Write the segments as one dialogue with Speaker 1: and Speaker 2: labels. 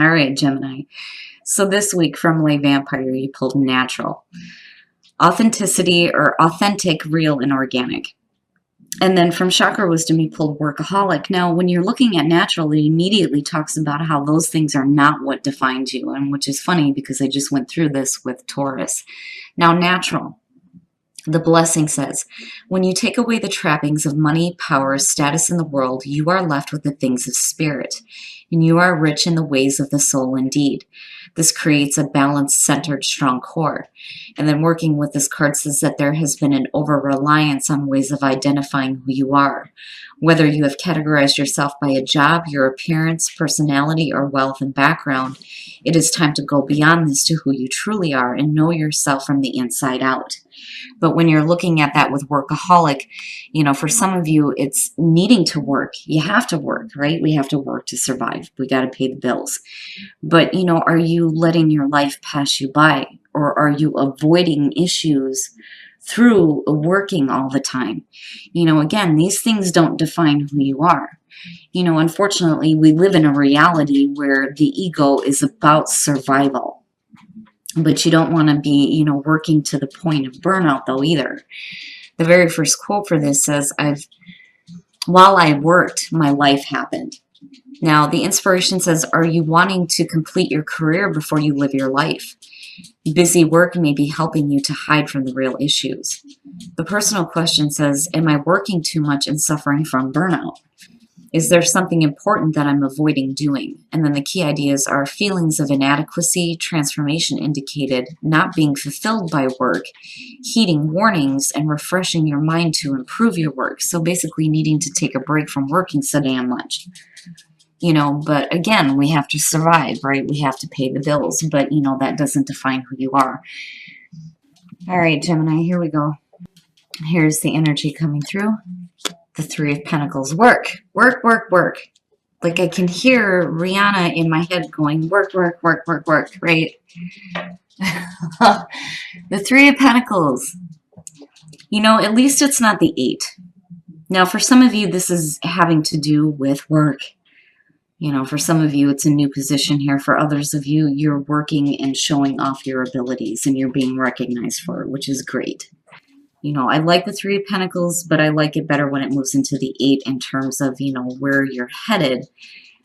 Speaker 1: All right, Gemini. So this week from Lay Vampire, you pulled natural. Authenticity or authentic, real, and organic. And then from Chakra Wisdom, you pulled workaholic. Now, when you're looking at natural, it immediately talks about how those things are not what defines you, and which is funny because I just went through this with Taurus. Now, natural. The blessing says, when you take away the trappings of money, power, status in the world, you are left with the things of spirit, and you are rich in the ways of the soul indeed. This creates a balanced, centered, strong core. And then working with this card says that there has been an over-reliance on ways of identifying who you are. Whether you have categorized yourself by a job, your appearance, personality, or wealth and background, it is time to go beyond this to who you truly are and know yourself from the inside out. But when you're looking at that with workaholic, for some of you, it's needing to work. You have to work, right? We have to work to survive. We got to pay the bills. But, are you letting your life pass you by? Or are you avoiding issues through working all the time? Again, these things don't define who you are. Unfortunately, we live in a reality where the ego is about survival. But you don't want to be, working to the point of burnout, though, either. The very first quote for this says, while I worked, my life happened. Now, the inspiration says, are you wanting to complete your career before you live your life? Busy work may be helping you to hide from the real issues. The personal question says, am I working too much and suffering from burnout? Is there something important that I'm avoiding doing? And then the key ideas are feelings of inadequacy, transformation indicated, not being fulfilled by work, heeding warnings, and refreshing your mind to improve your work. So basically needing to take a break from working so damn much. But again, we have to survive, right? We have to pay the bills, but that doesn't define who you are. All right, Gemini, here we go. Here's the energy coming through. The Three of Pentacles. Work, work, work, work. Like I can hear Rihanna in my head going, work, work, work, work, work, right? The Three of Pentacles. At least it's not the Eight. Now, for some of you, this is having to do with work. For some of you, it's a new position here. For others of you, you're working and showing off your abilities and you're being recognized for it, which is great. I like the Three of Pentacles, but I like it better when it moves into the Eight in terms of, where you're headed.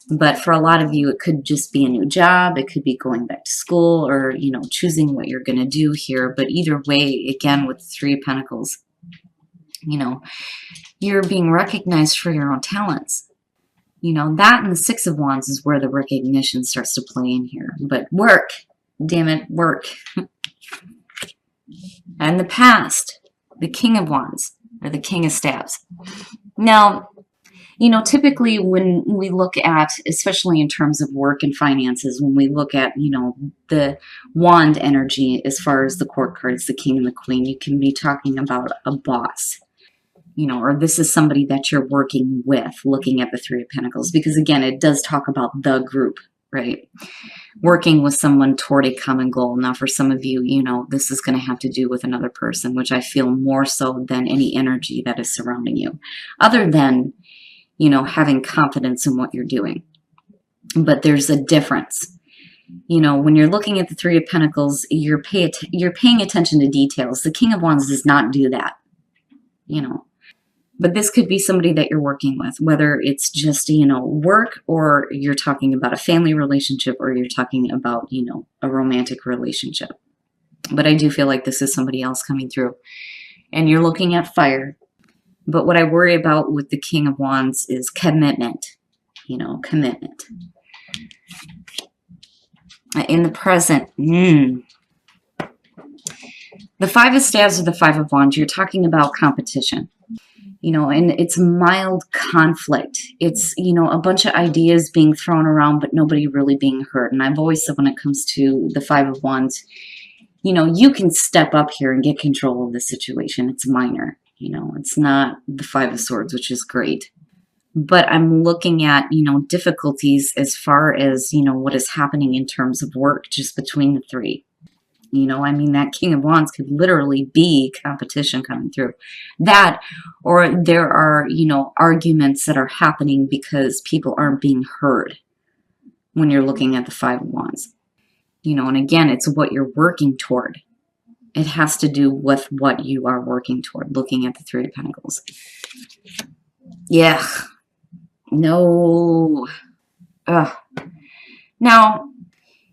Speaker 1: But for a lot of you, it could just be a new job. It could be going back to school or, choosing what you're going to do here. But either way, again, with the Three of Pentacles, you're being recognized for your own talents. That and the Six of Wands is where the recognition starts to play in here. But work, damn it, work. And the past, the King of Wands, or the King of Staves. Now, typically when we look at, especially in terms of work and finances, when we look at, the wand energy as far as the court cards, the King and the Queen, you can be talking about a boss. Or this is somebody that you're working with, looking at the Three of Pentacles. Because again, it does talk about the group, right? Working with someone toward a common goal. Now, for some of you, this is going to have to do with another person, which I feel more so than any energy that is surrounding you. Other than, having confidence in what you're doing. But there's a difference. When you're looking at the Three of Pentacles, you're paying attention to details. The King of Wands does not do that, But this could be somebody that you're working with, whether it's just, work, or you're talking about a family relationship, or you're talking about, a romantic relationship. But I do feel like this is somebody else coming through. And you're looking at fire. But what I worry about with the King of Wands is commitment. Commitment. In the present, the Five of Staves or the Five of Wands, you're talking about competition. And it's mild conflict. It's, a bunch of ideas being thrown around, but nobody really being heard. And I've always said when it comes to the Five of Wands, you can step up here and get control of the situation. It's minor. It's not the Five of Swords, which is great. But I'm looking at, difficulties as far as, what is happening in terms of work just between the three. That King of Wands could literally be competition coming through. That, or there are, arguments that are happening because people aren't being heard. when you're looking at the Five of Wands. You know, and again, it's what you're working toward. It has to do with what you are working toward, looking at the Three of Pentacles. Yeah. No. Ugh. Now,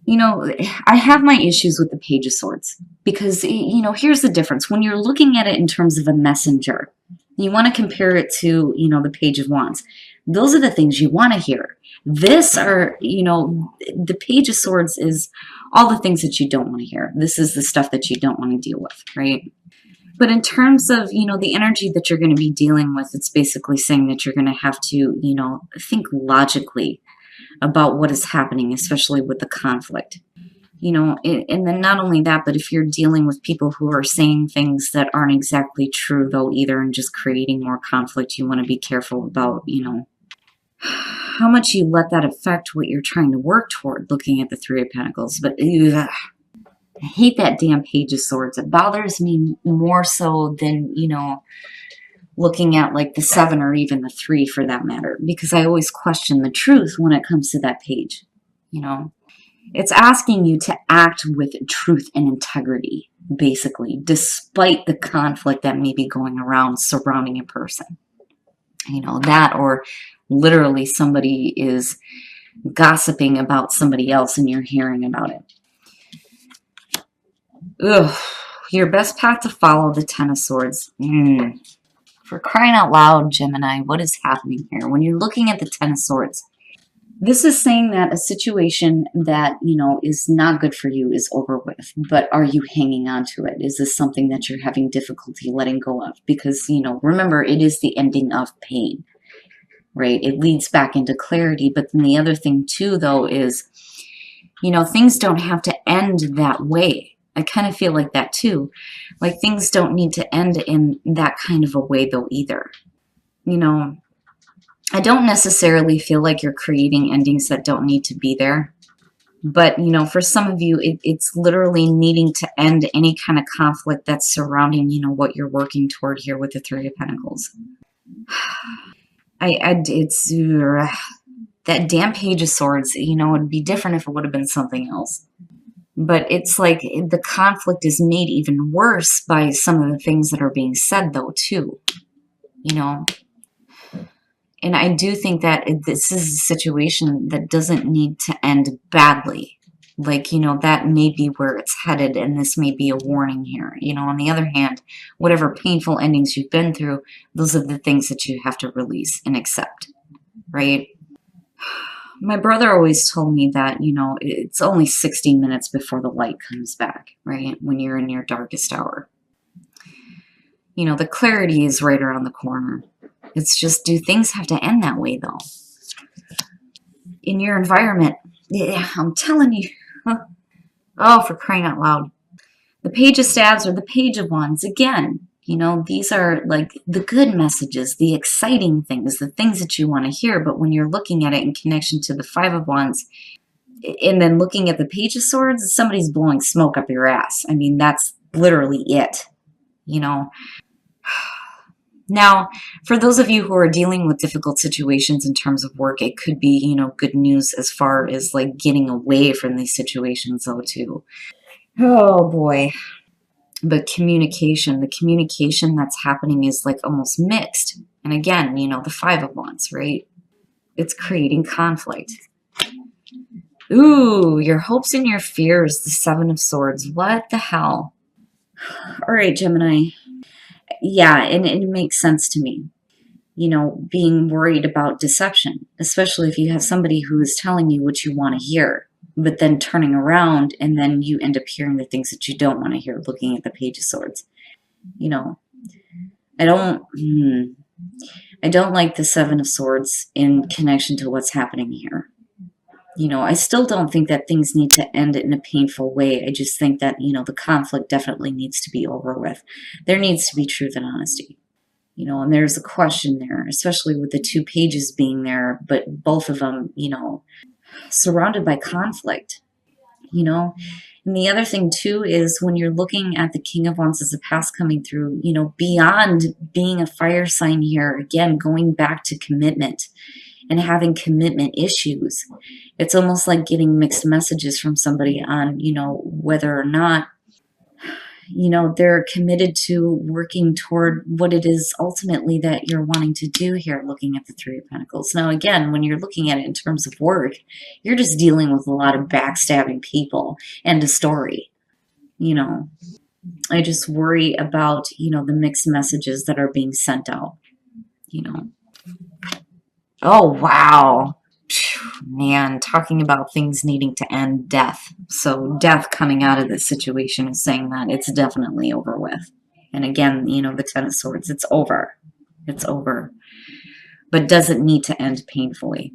Speaker 1: you know, I have my issues with the Page of Swords because, you know, here's the difference. When you're looking at it in terms of a messenger, you want to compare it to, you know, the Page of Wands. Those are the things you want to hear. This are, you know, the Page of Swords is all the things that you don't want to hear. This is the stuff that you don't want to deal with, right? But in terms of, you know, the energy that you're going to be dealing with, it's basically saying that you're going to have to, you know, think logically about what is happening, especially with the conflict. You know, and then not only that, but if you're dealing with people who are saying things that aren't exactly true, though, either, and just creating more conflict, you want to be careful about, you know, how much you let that affect what you're trying to work toward, looking at the Three of Pentacles. But ugh, I hate that damn Page of Swords. It bothers me more so than, you know, looking at like the Seven or even the Three for that matter, because I always question the truth when it comes to that page. You know, it's asking you to act with truth and integrity, basically, despite the conflict that may be going around surrounding a person. You know, that, or literally somebody is gossiping about somebody else and you're hearing about it. Ugh. Your best path to follow, the Ten of Swords. For crying out loud, Gemini, what is happening here? When you're looking at the Ten of Swords, this is saying that a situation that, you know, is not good for you is over with. But are you hanging on to it? Is this something that you're having difficulty letting go of? Because, you know, remember, it is the ending of pain, right? It leads back into clarity. But then the other thing, too, though, is, you know, things don't have to end that way. I kind of feel like that, too. Like, things don't need to end in that kind of a way, though, either. You know, I don't necessarily feel like you're creating endings that don't need to be there. But, you know, for some of you, it's literally needing to end any kind of conflict that's surrounding, you know, what you're working toward here with the Three of Pentacles. That damn Page of Swords, you know, it'd be different if it would have been something else. But it's like the conflict is made even worse by some of the things that are being said, though, too. You know? And I do think that this is a situation that doesn't need to end badly. Like, you know, that may be where it's headed, and this may be a warning here. You know, on the other hand, whatever painful endings you've been through, those are the things that you have to release and accept, right? My brother always told me that, you know, it's only 60 minutes before the light comes back, right? When you're in your darkest hour. You know, the clarity is right around the corner. It's just, do things have to end that way, though? In your environment, yeah, I'm telling you. Oh, for crying out loud. The Page of Staves or the Page of Wands, again, you know, these are like the good messages, the exciting things, the things that you want to hear. But when you're looking at it in connection to the Five of Wands, and then looking at the Page of Swords, somebody's blowing smoke up your ass. I mean, that's literally it, you know. Now, for those of you who are dealing with difficult situations in terms of work, it could be, you know, good news as far as like getting away from these situations, though, too. Oh, boy. But communication, the communication that's happening is like almost mixed. And again, you know, the Five of Wands, right? It's creating conflict. Ooh, your hopes and your fears, the Seven of Swords. What the hell? All right, Gemini. Yeah, and it makes sense to me. You know, being worried about deception, especially if you have somebody who is telling you what you want to hear, but then turning around and then you end up hearing the things that you don't want to hear, looking at the Page of Swords. You know, I don't like the Seven of Swords in connection to what's happening here. You know, I still don't think that things need to end in a painful way. I just think that, you know, the conflict definitely needs to be over with. There needs to be truth and honesty. You know, and there's a question there, especially with the two pages being there, but both of them, you know, surrounded by conflict, you know. And the other thing, too, is when you're looking at the King of Wands as a past coming through, you know, beyond being a fire sign here, again, going back to commitment and having commitment issues. It's almost like getting mixed messages from somebody on, whether or not, they're committed to working toward what it is ultimately that you're wanting to do here, looking at the Three of Pentacles. Now, again, when you're looking at it in terms of work, you're just dealing with a lot of backstabbing people and a story. I just worry about, the mixed messages that are being sent out, Oh, wow. Man, talking about things needing to end, death. So death coming out of this situation is saying that it's definitely over with. And again, the Ten of Swords, it's over. It's over. But doesn't need to end painfully,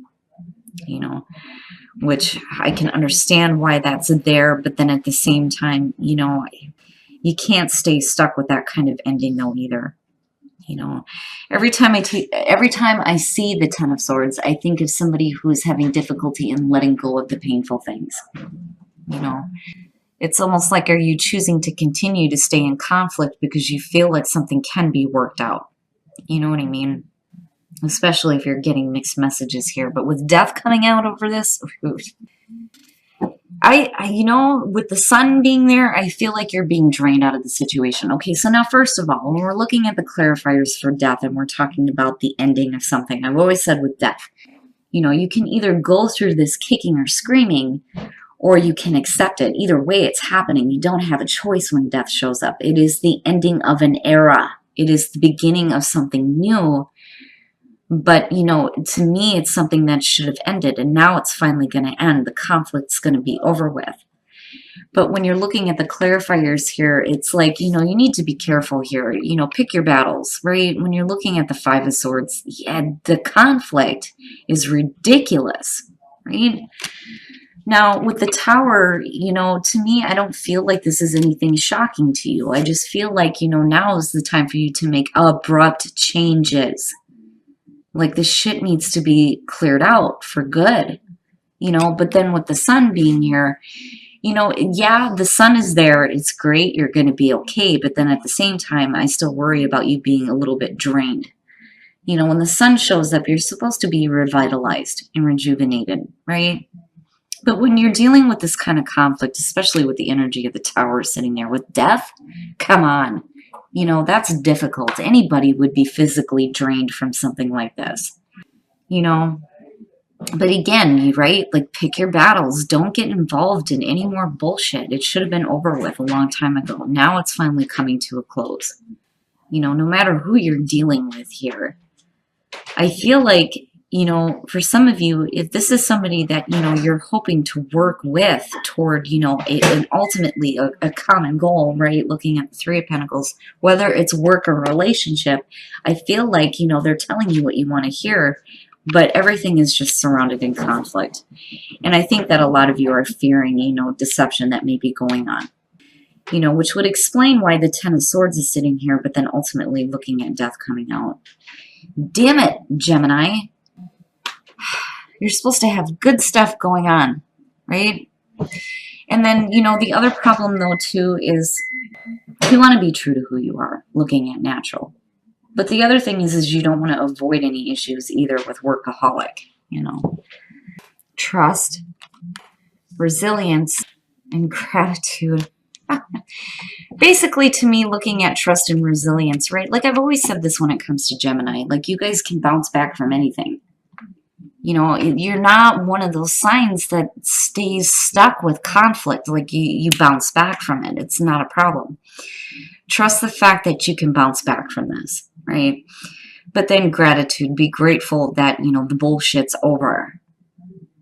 Speaker 1: which I can understand why that's there. But then at the same time, you can't stay stuck with that kind of ending though either. Every time I see the Ten of Swords, I think of somebody who's having difficulty in letting go of the painful things. It's almost like, are you choosing to continue to stay in conflict because you feel like something can be worked out? You know what I mean? Especially if you're getting mixed messages here. But with death coming out over this, with the sun being there, I feel like you're being drained out of the situation. Okay, so now first of all, when we're looking at the clarifiers for death and we're talking about the ending of something, I've always said with death, you can either go through this kicking or screaming, or you can accept it. Either way, it's happening. You don't have a choice when death shows up. It is the ending of an era. It is the beginning of something new. But, to me, it's something that should have ended, and now it's finally going to end. The conflict's going to be over with. But when you're looking at the clarifiers here, it's like, you need to be careful here. Pick your battles, right? When you're looking at the Five of Swords, yeah, the conflict is ridiculous, right? Now, with the Tower, to me, I don't feel like this is anything shocking to you. I just feel like, now is the time for you to make abrupt changes. Like, the shit needs to be cleared out for good, but then with the sun being here, yeah, the sun is there. It's great. You're going to be okay. But then at the same time, I still worry about you being a little bit drained. When the sun shows up, you're supposed to be revitalized and rejuvenated, right? But when you're dealing with this kind of conflict, especially with the energy of the Tower sitting there with death, come on. That's difficult. Anybody would be physically drained from something like this, But again, right? Like, pick your battles. Don't get involved in any more bullshit. It should have been over with a long time ago. Now it's finally coming to a close. No matter who you're dealing with here, I feel like, for some of you, if this is somebody that, you're hoping to work with toward, and ultimately a common goal, right? Looking at the Three of Pentacles, whether it's work or relationship, I feel like, they're telling you what you want to hear, but everything is just surrounded in conflict. And I think that a lot of you are fearing, deception that may be going on, which would explain why the Ten of Swords is sitting here, but then ultimately looking at death coming out. Damn it, Gemini. You're supposed to have good stuff going on, right? And then, the other problem, though, too, is you want to be true to who you are, looking at natural. But the other thing is you don't want to avoid any issues either with workaholic, Trust, resilience, and gratitude. Basically, to me, looking at trust and resilience, right? Like, I've always said this when it comes to Gemini. Like, you guys can bounce back from anything. You're not one of those signs that stays stuck with conflict. Like, you bounce back from it. It's not a problem. Trust the fact that you can bounce back from this, right? But then gratitude. Be grateful that, the bullshit's over.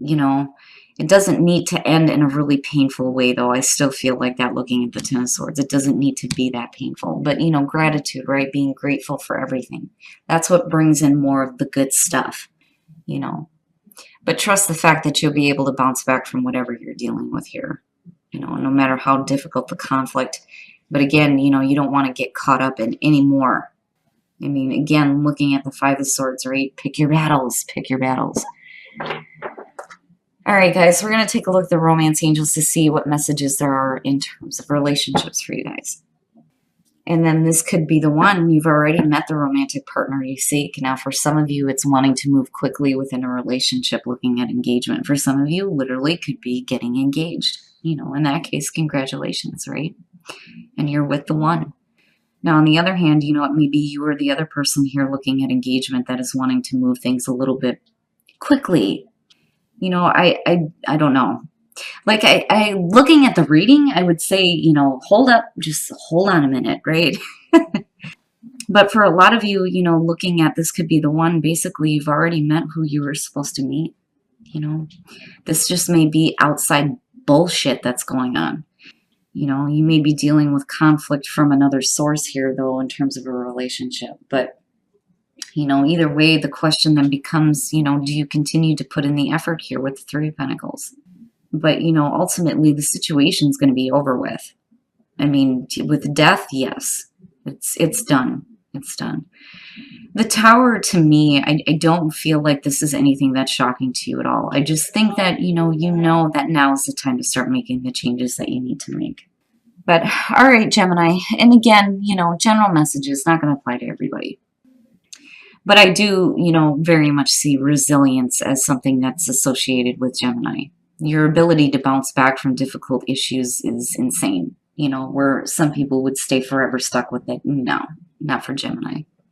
Speaker 1: It doesn't need to end in a really painful way, though. I still feel like that looking at the Ten of Swords. It doesn't need to be that painful. But, gratitude, right? Being grateful for everything. That's what brings in more of the good stuff, But trust the fact that you'll be able to bounce back from whatever you're dealing with here, no matter how difficult the conflict. But again, you don't want to get caught up in any more. I mean, again, looking at the Five of Swords, right? Pick your battles. Pick your battles. All right, guys, we're going to take a look at the romance angels to see what messages there are in terms of relationships for you guys. And then this could be the one. You've already met the romantic partner you seek. Now, for some of you, it's wanting to move quickly within a relationship, looking at engagement. For some of you, literally could be getting engaged. You know, in that case, congratulations, right? And you're with the one. Now, on the other hand, you know, it may be you or the other person here looking at engagement that is wanting to move things a little bit quickly. You know, I don't know. Like I looking at the reading, I would say, you know, hold up, just hold on a minute, right? But for a lot of you, you know, looking at this could be the one. Basically, you've already met who you were supposed to meet. You know, this just may be outside bullshit that's going on. You know, you may be dealing with conflict from another source here, though, in terms of a relationship. But, you know, either way, the question then becomes, you know, do you continue to put in the effort here with the Three of Pentacles? But, you know, ultimately, the situation's going to be over with. I mean, with death, yes, it's done. It's done. The Tower, to me, I don't feel like this is anything that's shocking to you at all. I just think that, you know that now is the time to start making the changes that you need to make. But, all right, Gemini. And again, you know, general messages, not going to apply to everybody. But I do, you know, very much see resilience as something that's associated with Gemini. Your ability to bounce back from difficult issues is insane. You know, where some people would stay forever stuck with it. No, not for Gemini.